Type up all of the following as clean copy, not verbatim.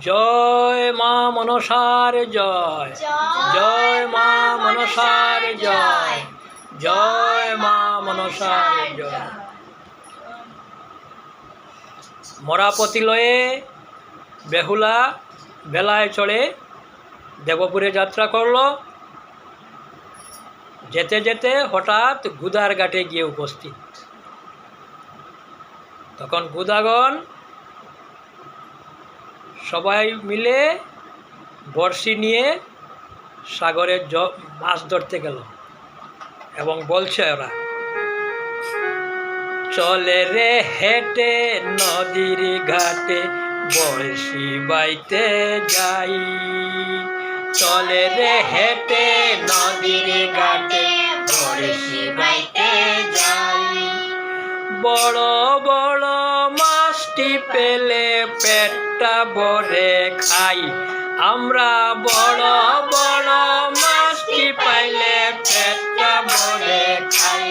জয় মা মনসার জয়, জয় মা মনসার জয়, জয় মা মনসার জয়। মরাপতি লয়ে বেহুলা বেলায় চড়ে দেবপুরে যাত্রা করল। যেতে যেতে হঠাৎ গুদার ঘাটে গিয়ে উপস্থিত। তখন গুদাগণ সবাই মিলে বড়শি নিয়ে সাগরে মাছ ধরতে গেল এবং বলছে ওরা, চলে রে হেঁটে নদীর ঘাটে বড়শি বাইতে যাই, চলে রে হেঁটে নদীর ঘাটে বড়শি বাইতে যাই। বড় বড় মাছটি পেলে পেটটা ভরে খাই, আমরা বড় বড় মাছটি পাইলে পেটটা ভরে খাই।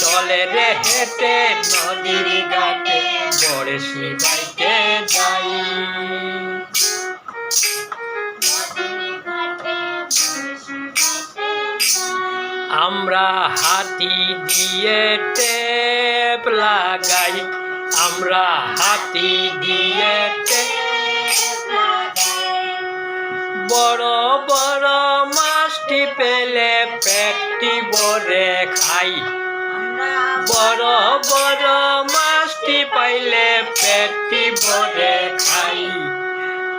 চলে রে হেঁটে নদীর ঘাটে বড়শি বাইতে যাই। আমরা হাতি দিয়ে টেপ লাগাই, আমরা হাতি দিয়ে টেপ লাগাই। বড় বড় মাছটি পেলে পেটটি ভরে খাই, বড় বড় মাছটি পাইলে পেটটি ভরে খাই।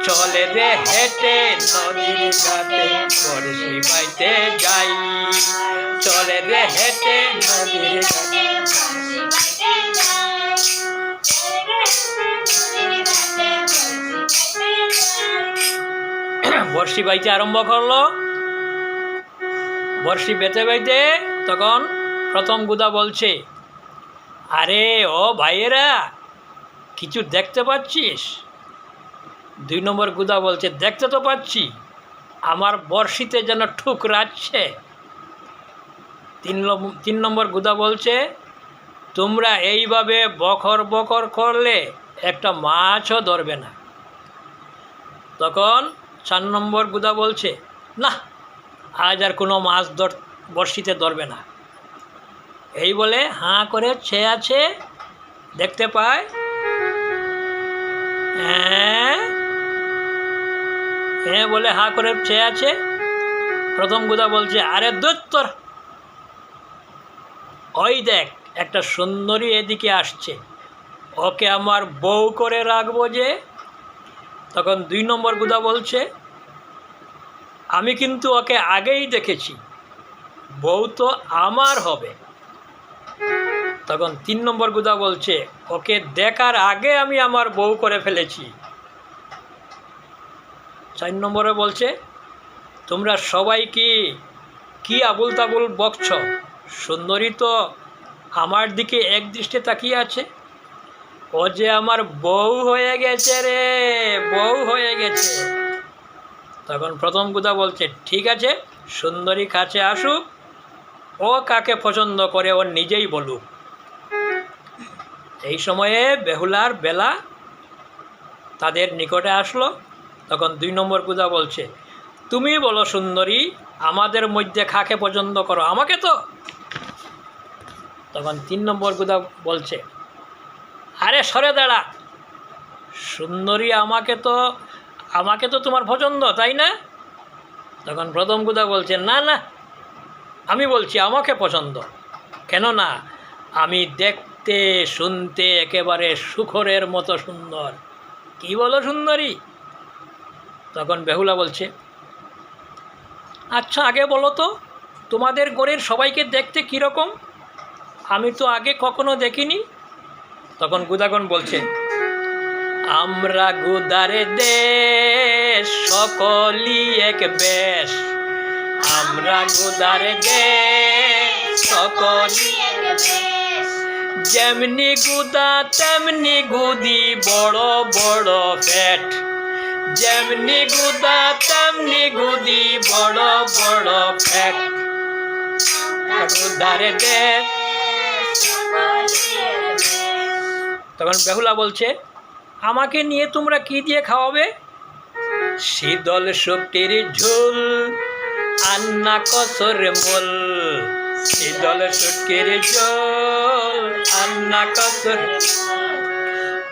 চলে রে হেঁটে নদীর ঘাটে বড়শি বাইতে যাই, চলে রে হেঁটে নদীর ঘাটে বড়শি বাইতে আরম্ভ করলো। বড়শি বেতে বাইতে তখন প্রথম গুদা বলছে, আরে ও ভাইয়েরা কিছু দেখতে পাচ্ছিস? 2 নম্বর গুদা বলছে, দেখতে তো পাচ্ছি, আমার বড়শিতে যেন ঠুকরাচ্ছে। 3 নম্বর গুদা বলছে, তোমরা এইভাবে বকর বকর করলে একটা মাছও ধরবে না। তখন 4 নম্বর গুদা বলছে, না আজ আর কোনো মাছ বড়শিতে ধরবে না। এই বলে হাঁ করে চেয়ে আছে, দেখতে পায় হ্যাঁ বলে হাঁ করে চেয়ে আছে। প্রথম গুদা বলছে, আরে দূর, ওই দেখ একটা সুন্দরী এদিকে আসছে, ওকে আমার বউ করে রাখবো যে। তখন 2 নম্বর গুদা বলছে, আমি কিন্তু ওকে আগেই দেখেছি, বউ তো আমার হবে। তখন 3 নম্বর গুদা বলছে, ওকে দেখার আগে আমি আমার বউ করে ফেলেছি। 4 নম্বরে বলছে, তোমরা সবাই কি আবুল তাবুল বকছ? সুন্দরী তো আমার দিকে এক দৃষ্টে তাকিয়ে আছে, ও যে আমার বউ হয়ে গেছে রে, বউ হয়ে গেছে। তখন প্রথম গুদা বলছে, ঠিক আছে সুন্দরী কাছে আসুক, ও কাকে পছন্দ করে ও নিজেই বলুক। এই সময়ে বেহুলার বেলা তাদের নিকটে আসলো। তখন 2 নম্বর গুদা বলছে, তুমি বলো সুন্দরী, আমাদের মধ্যে কাকে পছন্দ করো, আমাকে তো? তখন 3 নম্বর গুদা বলছে, আরে সরে দাঁড়া সুন্দরী, আমাকে তো তোমার পছন্দ, তাই না? তখন প্রথম গুদা বলছে, না না, আমি বলছি আমাকে পছন্দ। কেন না, আমি দেখতে শুনতে একেবারে শুকরের মতো সুন্দর। কি বলো সুন্দরী? তখন বেহুলা বলছে, আচ্ছা আগে বলো তো তোমাদের গড়ের সবাইকে দেখতে কীরকম, আমি তো আগে কখনো দেখিনি। তখন গুদাগণ বলছে, আমরা গুদারে দেশ সকলই এক বেশ, আমরা গুদারে দেশ সকলই এক বেশ। যেমনি গুদা তেমনি গুদি, বড় বড় পেট, যেমনি গুদা তেমনি গুদি, বড় বড় পেট। গুদারে দেশ। তখন বেহুলা বলছে, আমাকে নিয়ে তোমরা কি দিয়ে খাওয়াবে? শীতল শুক্তির ঝোল আন্না কসর মোল, শীতল শুক্তির ঝোল আন্না কসর,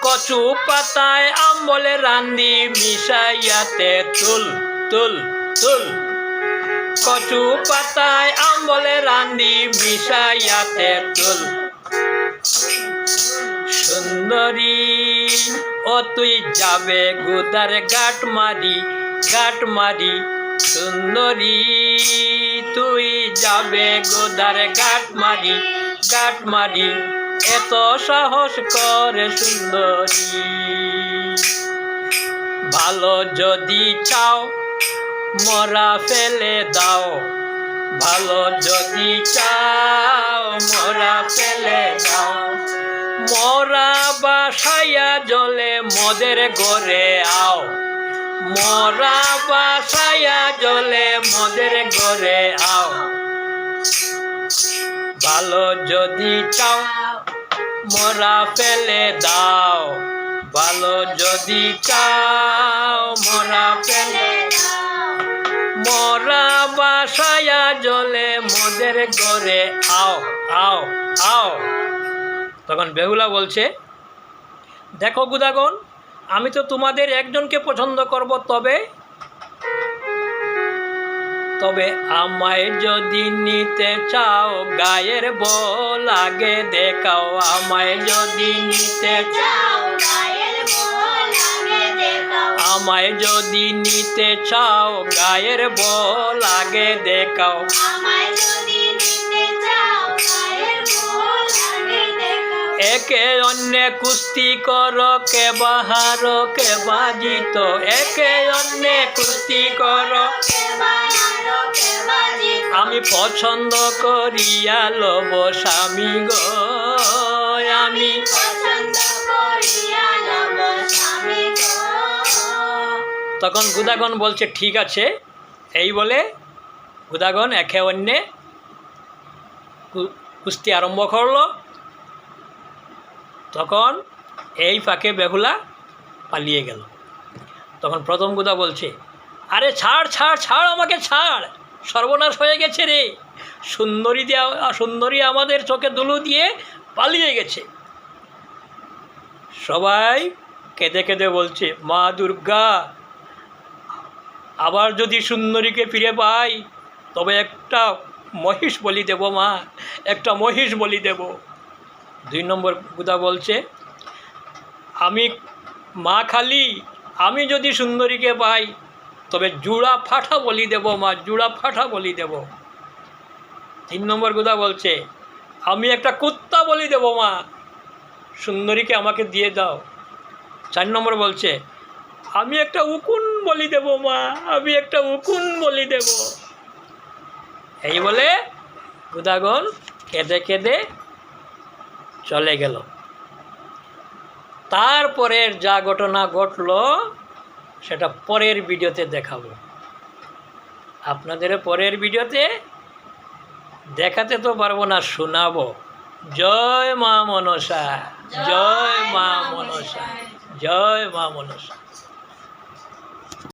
কচু পাতায় আম্বলে রান্দি মিশাইয়াতে তুল তুল তুল, কচু পাতায় আম্বলে রান্দি মিশাইয়াতে তুল। সুন্দরী ও তুই যাবে গুদার গাট মারি গাট মারি, সুন্দরী তুই যাবে গোদার গাট মারি গাট মারি, এত সাহস করে সুন্দরী। ভালো যদি চাও মরা ফেলে দাও, ভালো যদি চাও মরা ফেলে দাও, মরা বাসাইয়া জলে মদের ঘরে আও, মরা বাসাইয়া জলে মদের ঘরে আও। ভালো যদি চাও মরা ফেলে দাও, ভালো যদি চাও মরা ফেলে দাও, মরা বাসাইয়া জলে মদের ঘরে আও আও আও। তখন বেহুলা বলছে, দেখো গুদাগণ, আমি তো তোমাদের একজনকে পছন্দ করব, তবে তবে আমায় যদি নিতে চাও গায়ের বল আগে দেখাও, আমায় যদি নিতে চাও গায়ের বল আগে দেখাও, আমায় যদি নিতে চাও গায়ের বল আগে দেখাও, আমায় যদি নিতে চাও গায়ের বল আগে দেখাও। একে অন্যে কুস্তি করো কে বাহারো কে বাজিত, একে অন্যে কুস্তি করো কে বাহারো কে বাজিত, আমি পছন্দ করিয়া লব স্বামী গো, আমি পছন্দ করিয়া লব স্বামী গো। তখন গুদাগণ বলছে ঠিক আছে। এই বলে গুদাগণ একে অন্যে কুস্তি আরম্ভ করলো। তখন এই ফাঁকে বেহুলা পালিয়ে গেল। তখন প্রথম গুদা বলছে, আরে ছাড় ছাড় ছাড়, আমাকে ছাড়, সর্বনাশ হয়ে গেছে রে, সুন্দরী আমাদের চোখে ধুলো দিয়ে পালিয়ে গেছে। সবাই কেঁদে কেঁদে বলছে, মা দুর্গা, আবার যদি সুন্দরীকে ফিরে পাই তবে একটা মহিষ বলি দেব মা, একটা মহিষ বলি দেব। 2 নম্বর গুদা বলছে, আমি মা খালি, আমি যদি সুন্দরীকে পাই তবে জুড়া ফাটা বলি দেব মা, জুড়া ফাটা বলি দেব। 3 নম্বর গুদা বলছে, আমি একটা কুত্তা বলি দেব মা, সুন্দরীকে আমাকে দিয়ে দাও। 4 নম্বর বলছে, আমি একটা উকুন বলি দেব মা, আমি একটা উকুন বলি দেব। এই বলে গুদাগণ কেঁদে কেঁদে চলে গেল। তারপরের যা ঘটনা ঘটল সেটা পরের ভিডিওতে দেখাবো আপনাদের। পরের ভিডিওতে দেখাতে তো পারবো না, শোনাবো। জয় মা মনসা, জয় মা মনসা, জয় মা মনসা।